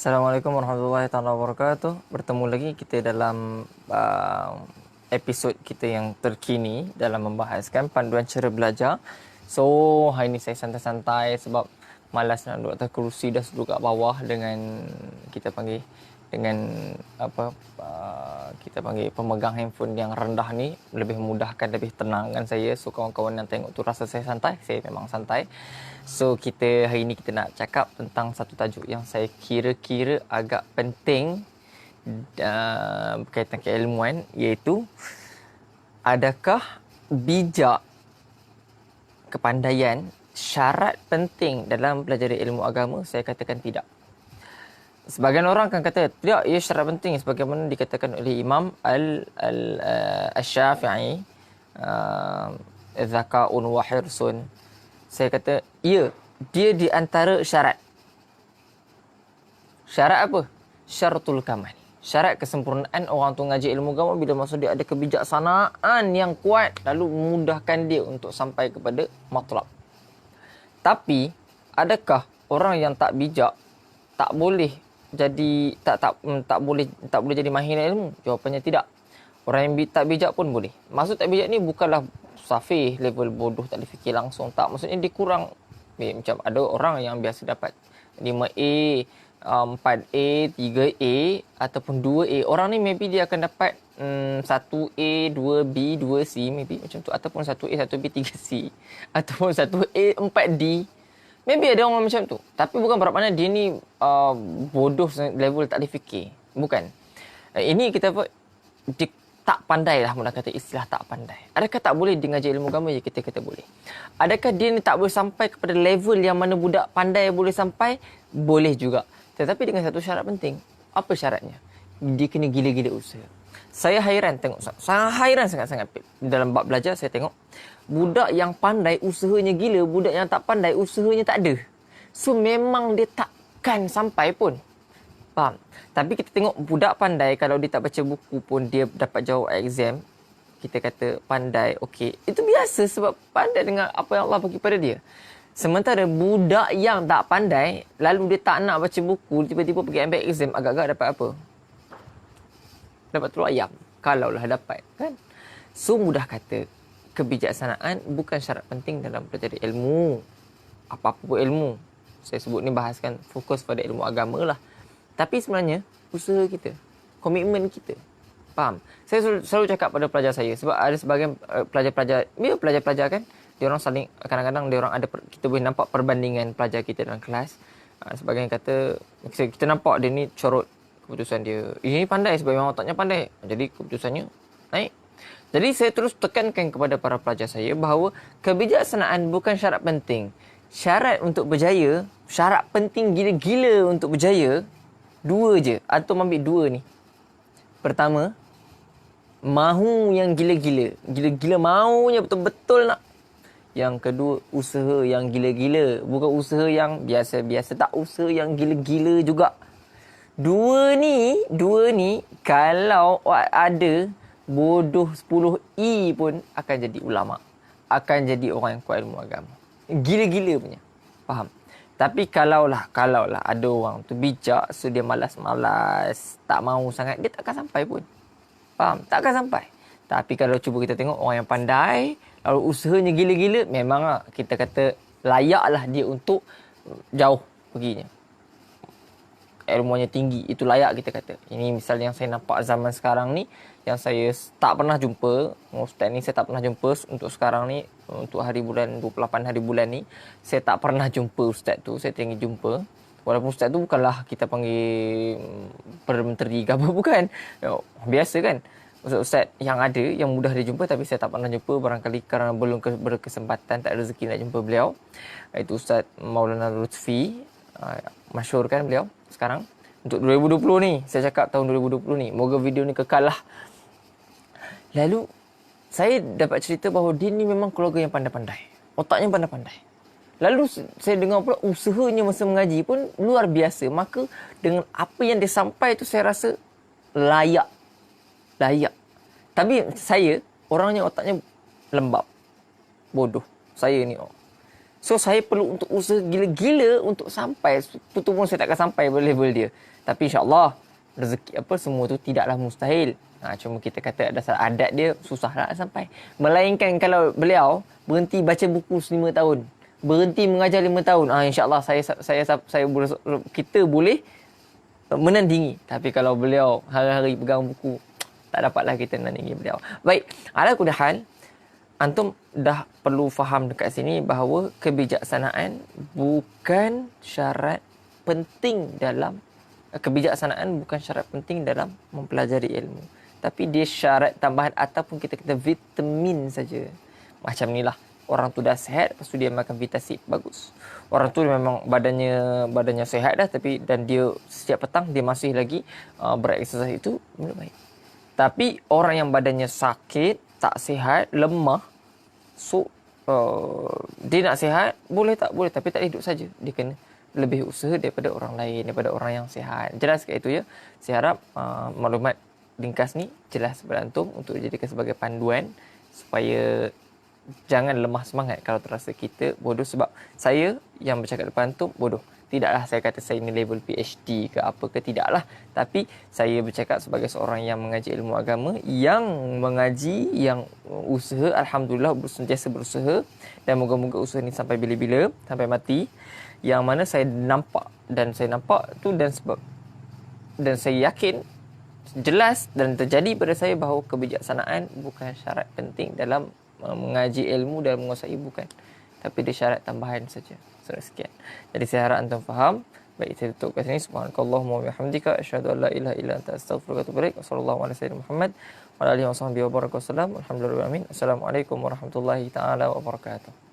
Assalamualaikum warahmatullahi taala wabarakatuh. Bertemu lagi kita dalam episod kita yang terkini dalam membahaskan panduan cara belajar. So, hari ini saya santai-santai sebab malas nak duduk atas kerusi, dah duduk kat bawah dengan kita panggil dengan kita panggil pemegang handphone yang rendah ni, lebih mudahkan, lebih tenangkan saya. So kawan-kawan yang tengok tu rasa saya santai, saya memang santai. So kita hari ni kita nak cakap tentang satu tajuk yang saya kira-kira agak penting berkaitan keilmuan, iaitu adakah bijak kepandaian syarat penting dalam pelajari ilmu agama? Saya katakan tidak. Sebahagian orang akan kata, tidak, ia syarat penting sebagaimana dikatakan oleh Imam Al-Syafi'i, zaka'un wa hirsun. Saya kata, ya, dia di antara syarat. Syarat apa? Syaratul kamal. Syarat kesempurnaan orang tu ngaji ilmu agama bila masa dia ada kebijaksanaan yang kuat, lalu memudahkan dia untuk sampai kepada matlab. Tapi, adakah orang yang tak bijak tak boleh jadi tak boleh jadi mahir ilmu? Jawapannya tidak. Orang yang tak bijak pun boleh. Maksud tak bijak ni bukanlah safih, level bodoh, tak boleh fikir langsung, tak. Maksudnya dia kurang, macam ada orang yang biasa dapat 5A, 4A, 3A ataupun 2A. Orang ni maybe dia akan dapat 1A, 2B, 2C maybe macam tu, ataupun 1A, 1B, 3C, ataupun 1A, 4D. Maybe ada orang macam tu. Tapi bukan bermakna dia ni bodoh level tak boleh fikir. Bukan. Ini kita apa? Dia tak pandai lah, mula kata istilah tak pandai. Adakah tak boleh dia ngaji ilmu agama? Ya, kita kata boleh. Adakah dia ni tak boleh sampai kepada level yang mana budak pandai boleh sampai? Boleh juga. Tetapi dengan satu syarat penting. Apa syaratnya? Dia kena gila-gila usaha. Saya hairan tengok. Saya hairan sangat-sangat. Dalam bab belajar saya tengok. Budak yang pandai usahanya gila. Budak yang tak pandai usahanya tak ada. So memang dia takkan sampai pun. Faham? Tapi kita tengok budak pandai, kalau dia tak baca buku pun dia dapat jawab exam. Kita kata pandai, okey. Itu biasa sebab pandai dengan apa yang Allah bagi pada dia. Sementara budak yang tak pandai, lalu dia tak nak baca buku, tiba-tiba pergi ambil exam, agak-agak dapat apa? Dapat telur ayam. Kalaulah dapat, kan? So mudah kata, kebijaksanaan bukan syarat penting dalam pelajari ilmu. Apa-apa pun ilmu. Saya sebut ni bahaskan fokus pada ilmu agama lah. Tapi sebenarnya, usaha kita, komitmen kita. Faham? Saya selalu cakap pada pelajar saya, sebab ada sebahagian pelajar-pelajar kan, dia orang saling, kadang-kadang dia orang ada, kita boleh nampak perbandingan pelajar kita dalam kelas. Sebahagian kata, kita nampak dia ni corot keputusan dia. Ini pandai sebab memang otaknya pandai. Jadi keputusannya naik. Jadi saya terus tekankan kepada para pelajar saya bahawa kebijaksanaan bukan syarat penting. Syarat untuk berjaya, syarat penting gila-gila untuk berjaya, dua je. Antum ambil dua ni. Pertama, mahu yang gila-gila. Gila-gila maunya betul-betul nak. Yang kedua, usaha yang gila-gila. Bukan usaha yang biasa-biasa. Tak, usaha yang gila-gila juga. Dua ni kalau ada bodoh 10E pun akan jadi ulama. Akan jadi orang yang kuat ilmu agama. Gila-gila punya. Faham? Tapi kalaulah ada orang tu bijak, so dia malas-malas, tak mahu sangat, dia takkan sampai pun. Faham? Takkan sampai. Tapi kalau cuba kita tengok orang yang pandai, lalu usahanya gila-gila, memanglah kita kata layaklah dia untuk jauh perginya. Ilmunya tinggi, itu layak kita kata. Ini misalnya yang saya nampak zaman sekarang ni, yang saya tak pernah jumpa, ustaz ni saya tak pernah jumpa untuk sekarang ni, untuk hari bulan 28 hari bulan ni, saya tak pernah jumpa ustaz tu, saya tinggi jumpa. Walaupun ustaz tu bukanlah kita panggil Perdana Menteri ke apa, bukan. Biasa kan. Ustaz yang ada, yang mudah dijumpa, tapi saya tak pernah jumpa, barangkali kerana belum berkesempatan, tak ada rezeki nak jumpa beliau. Itu Ustaz Maulana Lutfi, masyhur kan beliau sekarang. Untuk 2020 ni, saya cakap tahun 2020 ni, moga video ni kekal lah. Lalu, saya dapat cerita bahawa dia ni memang keluarga yang pandai-pandai. Otaknya pandai-pandai. Lalu, saya dengar pula usahanya masa mengaji pun luar biasa. Maka, dengan apa yang dia sampai tu, saya rasa layak. Tapi, saya, orangnya otaknya lembab. Bodoh. Saya ni, So saya perlu untuk usaha gila-gila untuk sampai. Betul pun saya takkan sampai level dia. Tapi insya-Allah rezeki apa semua tu tidaklah mustahil. Cuma kita kata dasar adat dia susahlah sampai. Melainkan kalau beliau berhenti baca buku 5 tahun, berhenti mengajar 5 tahun, insya-Allah saya boleh, kita boleh menandingi. Tapi kalau beliau hari-hari pegang buku, tak dapatlah kita menandingi beliau. Baik, ala kulli hal, antum dah perlu faham dekat sini bahawa kebijaksanaan bukan syarat penting dalam dalam mempelajari ilmu. Tapi dia syarat tambahan ataupun kita kata vitamin saja. Macam ni lah. Orang tu dah sihat, lepas tu dia makan vitamin bagus. Orang tu memang badannya sihat dah, dan dia setiap petang dia masih lagi bereksersis, itu baik. Tapi orang yang badannya sakit, tak sihat, lemah, so dia nak sihat boleh tak boleh, tapi tak hidup saja. Dia kena lebih usaha daripada orang lain, daripada orang yang sihat. Jelas kat itu ya. Saya harap maklumat ringkas ni jelas kepada antum untuk dijadikan sebagai panduan supaya jangan lemah semangat kalau terasa kita bodoh. Sebab saya yang bercakap depan antum bodoh. Tidaklah saya kata saya ni level PhD ke apa ke, tidaklah. Tapi saya bercakap sebagai seorang yang mengaji ilmu agama, yang mengaji, yang usaha, alhamdulillah sentiasa berusaha, dan moga-moga usaha ni sampai bila-bila, sampai mati. Yang mana saya nampak tu, dan saya yakin jelas dan terjadi pada saya bahawa kebijaksanaan bukan syarat penting dalam mengaji ilmu dan menguasai, bukan. Tapi dia syarat tambahan saja. Sekian. Jadi saya harap antum faham. Baik, saya tutup kat sini. Subhanakallahumma wa bihamdika asyhadu an la ilaha illa anta astaghfiruka wa atubu ilaik. Wassallallahu ala sayyidina Muhammad wa ala alihi wa sahbihi wa baraka wasallam. Alhamdulillah. Assalamualaikum warahmatullahi taala wabarakatuh.